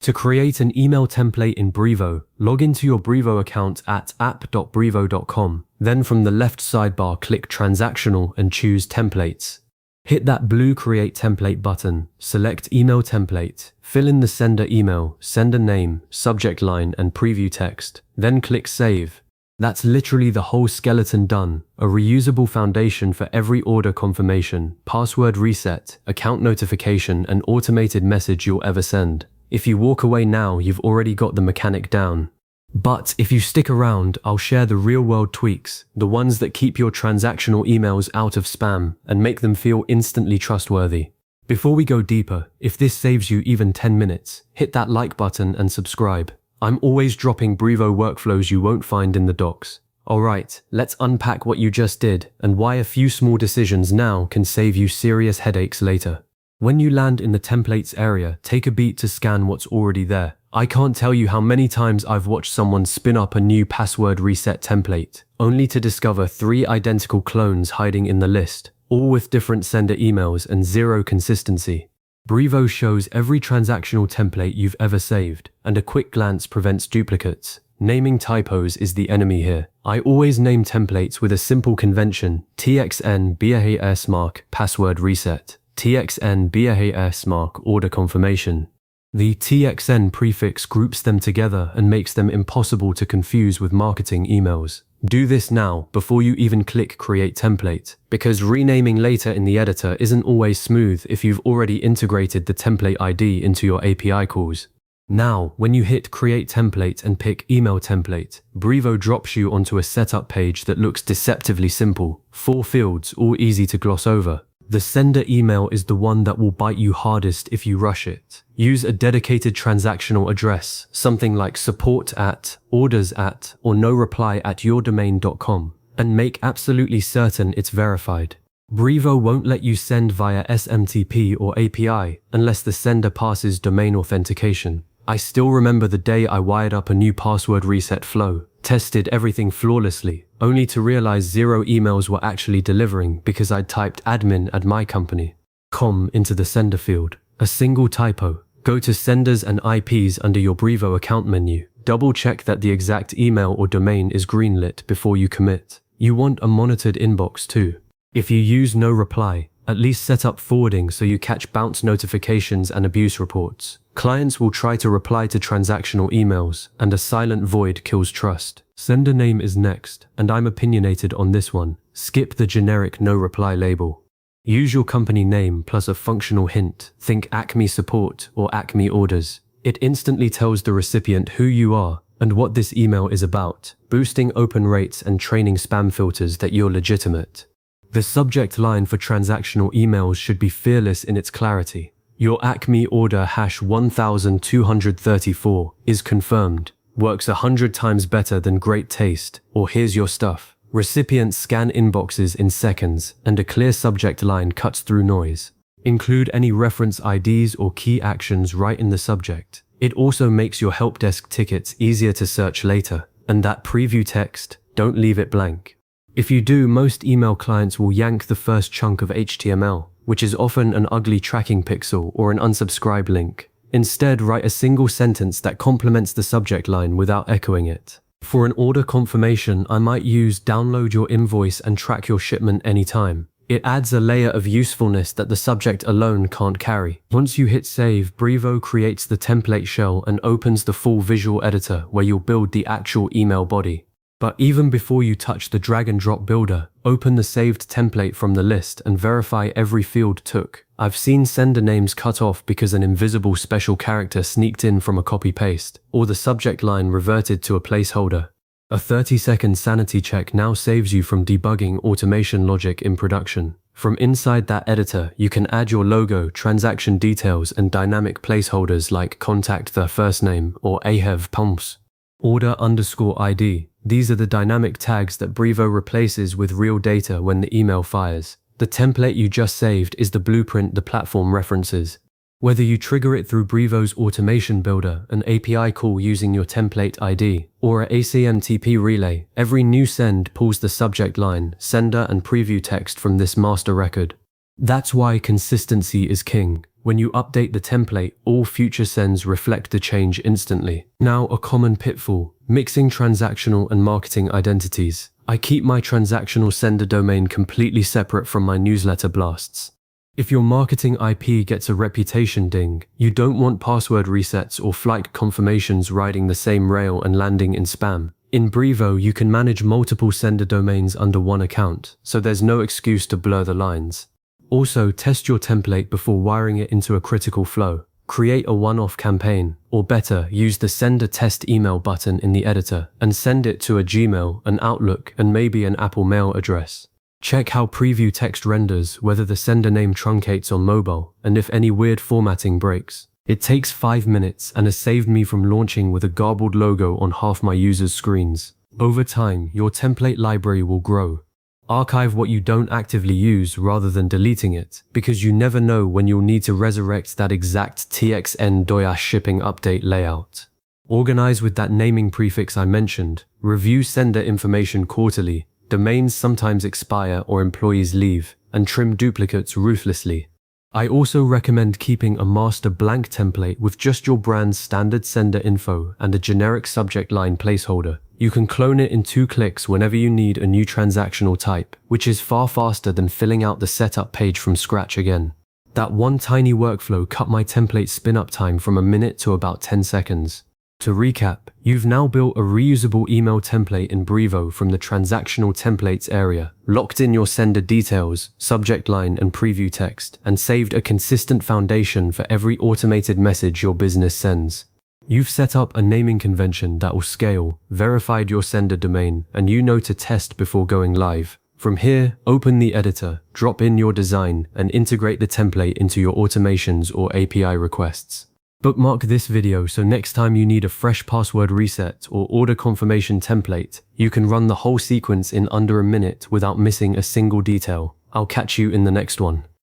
To create an email template in Brevo, log into your Brevo account at app.brevo.com. Then from the left sidebar, click Transactional and choose Templates. Hit that blue Create Template button, select Email Template, fill in the sender email, sender name, subject line, and preview text. Then click Save. That's literally the whole skeleton done, a reusable foundation for every order confirmation, password reset, account notification, and automated message you'll ever send. If you walk away now, you've already got the mechanic down. But if you stick around, I'll share the real-world tweaks, the ones that keep your transactional emails out of spam and make them feel instantly trustworthy. Before we go deeper, if this saves you even 10 minutes, hit that like button and subscribe. I'm always dropping Brevo workflows you won't find in the docs. Alright, let's unpack what you just did and why a few small decisions now can save you serious headaches later. When you land in the templates area, take a beat to scan what's already there. I can't tell you how many times I've watched someone spin up a new password reset template, only to discover 3 identical clones hiding in the list, all with different sender emails and zero consistency. Brevo shows every transactional template you've ever saved, and a quick glance prevents duplicates. Naming typos is the enemy here. I always name templates with a simple convention: TXN BAHS mark password reset, TXN BAHS mark order confirmation. The TXN prefix groups them together and makes them impossible to confuse with marketing emails. Do this now before you even click Create Template, because renaming later in the editor isn't always smooth if you've already integrated the template ID into your API calls. Now, when you hit Create Template and pick Email Template, Brevo drops you onto a setup page that looks deceptively simple. 4 fields, all easy to gloss over. The sender email is the one that will bite you hardest if you rush it. Use a dedicated transactional address, something like support@, orders@, or noreply@yourdomain.com, and make absolutely certain it's verified. Brevo won't let you send via SMTP or API unless the sender passes domain authentication. I still remember the day I wired up a new password reset flow, tested everything flawlessly, only to realize 0 emails were actually delivering because I'd typed admin@mycompany.com into the sender field. A single typo. Go to Senders and IPs under your Brevo account menu. Double check that the exact email or domain is greenlit before you commit. You want a monitored inbox too. If you use no reply, at least set up forwarding so you catch bounce notifications and abuse reports. Clients will try to reply to transactional emails, and a silent void kills trust. Sender name is next, and I'm opinionated on this one. Skip the generic no reply label. Use your company name plus a functional hint. Think Acme Support or Acme Orders. It instantly tells the recipient who you are and what this email is about, boosting open rates and training spam filters that you're legitimate. The subject line for transactional emails should be fearless in its clarity. Your Acme order #1234 is confirmed. Works 100 times better than great taste or here's your stuff. Recipients scan inboxes in seconds, and a clear subject line cuts through noise. Include any reference IDs or key actions right in the subject. It also makes your help desk tickets easier to search later. And that preview text, don't leave it blank. If you do, most email clients will yank the first chunk of HTML, which is often an ugly tracking pixel or an unsubscribe link. Instead, write a single sentence that complements the subject line without echoing it. For an order confirmation, I might use download your invoice and track your shipment anytime. It adds a layer of usefulness that the subject alone can't carry. Once you hit save, Brevo creates the template shell and opens the full visual editor where you'll build the actual email body. But even before you touch the drag and drop builder, open the saved template from the list and verify every field took. I've seen sender names cut off because an invisible special character sneaked in from a copy-paste, or the subject line reverted to a placeholder. A 30-second sanity check now saves you from debugging automation logic in production. From inside that editor, you can add your logo, transaction details, and dynamic placeholders like contact the first name or AHEV pumps. Order_ID. These are the dynamic tags that Brevo replaces with real data when the email fires. The template you just saved is the blueprint the platform references. Whether you trigger it through Brevo's automation builder, an API call using your template ID, or a ACMTP relay, every new send pulls the subject line, sender, and preview text from this master record. That's why consistency is king. When you update the template, all future sends reflect the change instantly. Now, a common pitfall: mixing transactional and marketing identities. I keep my transactional sender domain completely separate from my newsletter blasts. If your marketing IP gets a reputation ding, you don't want password resets or flight confirmations riding the same rail and landing in spam. In Brevo, you can manage multiple sender domains under one account, so there's no excuse to blur the lines. Also, test your template before wiring it into a critical flow. Create a one-off campaign, or better, use the Send a Test email button in the editor and send it to a Gmail, an Outlook, and maybe an Apple Mail address. Check how preview text renders, whether the sender name truncates on mobile, and if any weird formatting breaks. It takes 5 minutes and has saved me from launching with a garbled logo on half my users' screens. Over time, your template library will grow. Archive what you don't actively use rather than deleting it, because you never know when you'll need to resurrect that exact TXN shipping update layout. Organize with that naming prefix I mentioned. Review sender information quarterly. Domains sometimes expire or employees leave, and trim duplicates ruthlessly. I also recommend keeping a master blank template with just your brand's standard sender info and a generic subject line placeholder. You can clone it in 2 clicks whenever you need a new transactional type, which is far faster than filling out the setup page from scratch again. That one tiny workflow cut my template spin-up time from a minute to about 10 seconds. To recap, you've now built a reusable email template in Brevo from the transactional templates area, locked in your sender details, subject line, and preview text, and saved a consistent foundation for every automated message your business sends. You've set up a naming convention that will scale, verified your sender domain, and you know to test before going live. From here, open the editor, drop in your design, and integrate the template into your automations or API requests. Bookmark this video so next time you need a fresh password reset or order confirmation template, you can run the whole sequence in under a minute without missing a single detail. I'll catch you in the next one.